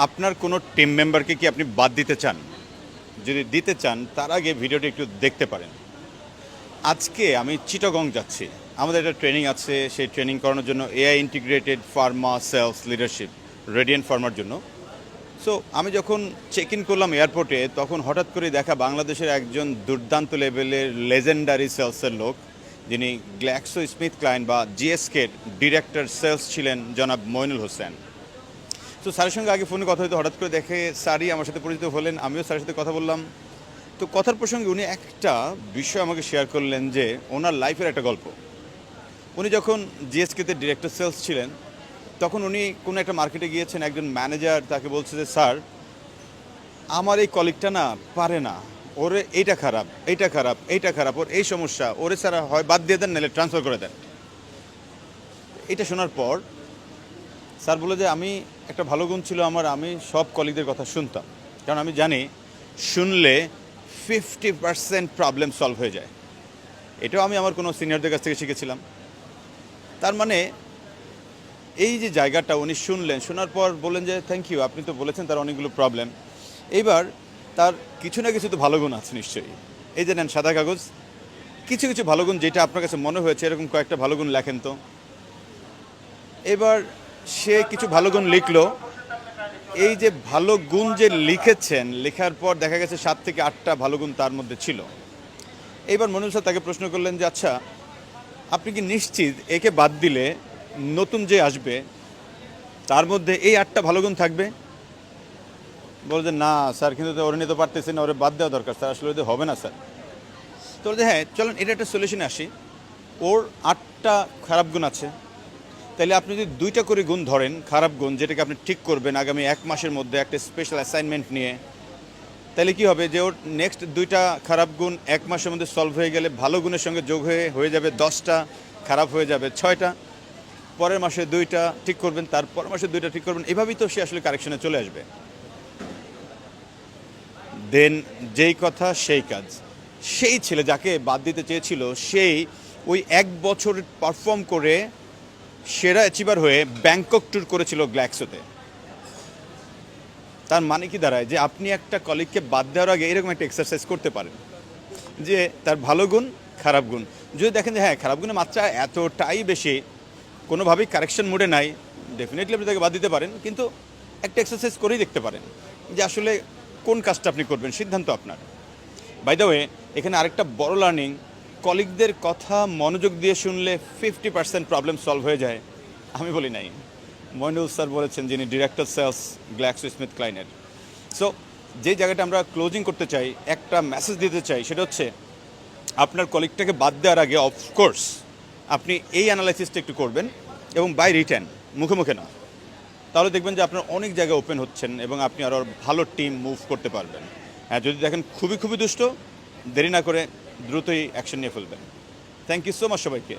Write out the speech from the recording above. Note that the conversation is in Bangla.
আপনার কোনো টিম মেম্বারকে কি আপনি বাদ দিতে চান? যদি দিতে চান তার আগে ভিডিওটি একটু দেখতে পারেন। আজকে আমি চিটাগং যাচ্ছি। আমাদের একটা ট্রেনিং আছে, সেই ট্রেনিং করানোর জন্য AI integrated pharma sales leadership radiant ফার্মার জন্য। সো আমি যখন চেক ইন করলাম এয়ারপোর্টে, তখন হঠাৎ করে দেখা বাংলাদেশের একজন দুর্দান্ত লেভেলের লেজেন্ডারি সেলসের লোক, যিনি গ্ল্যাক্সো স্মিথ ক্লাইন বা জিএসকের ডিরেক্টর সেলস ছিলেন, জনাব মইনুল হোসেন। তো স্যারের সঙ্গে আগে ফোনে কথা হতো, হঠাৎ করে দেখে স্যারই আমার সাথে পরিচিত হলেন, আমিও স্যারের সাথে কথা বললাম। তো কথার প্রসঙ্গে উনি একটা বিষয় আমাকে শেয়ার করলেন যে ওনার লাইফের একটা গল্প। উনি যখন জিএসকেতে ডিরেক্টর সেলস ছিলেন, তখন উনি কোনো একটা মার্কেটে গিয়েছেন, একজন ম্যানেজার তাকে বলছে যে স্যার, আমার এই কলিগটা না পারে না, ওরে এইটা খারাপ, এইটা খারাপ, এইটা খারাপ, ওর এই সমস্যা, ওরে স্যার হয় বাদ দিয়ে দেন, নাহলে ট্রান্সফার করে দেন। এটা শোনার পর স্যার বলে যে আমি একটা ভালো গুণ ছিল আমার, আমি সব কলিগদের কথা শুনতাম, কারণ আমি জানি শুনলে 50% প্রবলেম সলভ হয়ে যায়। এটাও আমি আমার কোনো সিনিয়রদের কাছ থেকে শিখেছিলাম। তার মানে এই যে জায়গাটা উনি শুনলেন, শোনার পর বললেন যে থ্যাংক ইউ, আপনি তো বলেছেন তার অনেকগুলো প্রবলেম, এইবার তার কিছু না কিছু তো ভালো গুণ আছে নিশ্চয়ই। এই যে নেন সাদা কাগজ, কিছু কিছু ভালো গুণ যেটা আপনার কাছে মনে হয়েছে, এরকম কয়েকটা ভালো গুণ লেখেন তো। এবার সে কিছু ভালো গুণ লিখলো। এই যে ভালো গুণ যে লিখেছেন, লেখার পর দেখা গেছে 7 থেকে 8টা ভালো গুণ তার মধ্যে ছিল। এইবার মনির স্যার তাকে প্রশ্ন করলেন যে আচ্ছা, আপনি কি নিশ্চিত একে বাদ দিলে নতুন যে আসবে তার মধ্যে এই 8টা ভালো গুণ থাকবে? বলে যে না স্যার, কিন্তু তো ওরে নিতে পারতেছি না, ওরে বাদ দেওয়া দরকার স্যার, আসলে ওদের হবে না স্যার। তো বলছে হ্যাঁ চলেন এটা একটা সলিউশনে আসি। ওর 8টা খারাপ গুণ আছে, তাইলে আপনি যদি 2টা করে গুণ ধরেন খারাপ গুণ, যেটাকে আপনি ঠিক করবেন আগামী 1 মাসের মধ্যে একটা স্পেশাল অ্যাসাইনমেন্ট নিয়ে, তাহলে কি হবে যে ওর নেক্সট 2টা খারাপ গুণ 1 মাসের মধ্যে সলভ হয়ে গেলে ভালো গুণের সঙ্গে যোগ হয়ে যাবে 10টা, খারাপ হয়ে যাবে 6টা। পরের মাসে 2টা ঠিক করবেন, তারপরের মাসে 2টা ঠিক করবেন, এভাবেই তো সে আসলে কারেকশনে চলে আসবে। দেন যেই কথা সেই কাজ। সেই ছেলে যাকে বাদ দিতে চেয়েছিল, সেই ওই 1 বছর পারফর্ম করে সেরা অ্যাচিভার হয়ে ব্যাংকক ট্যুর করেছিল গ্ল্যাক্সোতে। তার মানে কি দাঁড়ায় যে আপনি একটা কলিগকে বাদ দেওয়ার আগে এরকম একটা এক্সারসাইজ করতে পারেন যে তার ভালো গুণ, খারাপ গুণ। যদি দেখেন যে হ্যাঁ খারাপ গুণের মাত্রা এতটাই বেশি, কোনোভাবেই কারেকশন মোডে নাই, ডেফিনেটলি আপনি তাকে বাদ দিতে পারেন, কিন্তু একটা এক্সারসাইজ করেই দেখতে পারেন যে আসলে কোন কাজটা আপনি করবেন, সিদ্ধান্ত আপনার। বাই দ্য ওয়ে, এখানে আরেকটা বড় লার্নিং, কলিগদের কথা মনোযোগ দিয়ে শুনলে 50% প্রবলেম সলভ হয়ে যায়। আমি বলি নাই, মইনুল স্যার বলেছেন, যিনি ডিরেক্টর সেলস গ্ল্যাক্সো স্মিথ ক্লাইনের। সো যে জায়গাটা আমরা ক্লোজিং করতে চাই, একটা মেসেজ দিতে চাই, সেটা হচ্ছে আপনার কলিগটাকে বাদ দেওয়ার আগে অফকোর্স আপনি এই অ্যানালাইসিসটা একটু করবেন, এবং বাই রিটেন, মুখে মুখে না। তাহলে দেখবেন যে আপনার অনেক জায়গায় ওপেন হচ্ছেন এবং আপনি আরও ভালো টিম মুভ করতে পারবেন। হ্যাঁ, যদি দেখেন খুবই খুবই দুষ্ট, দেরি না করে দ্রুতই অ্যাকশন নিয়ে ফেলবেন। থ্যাংক ইউ সো মাচ সবাইকে।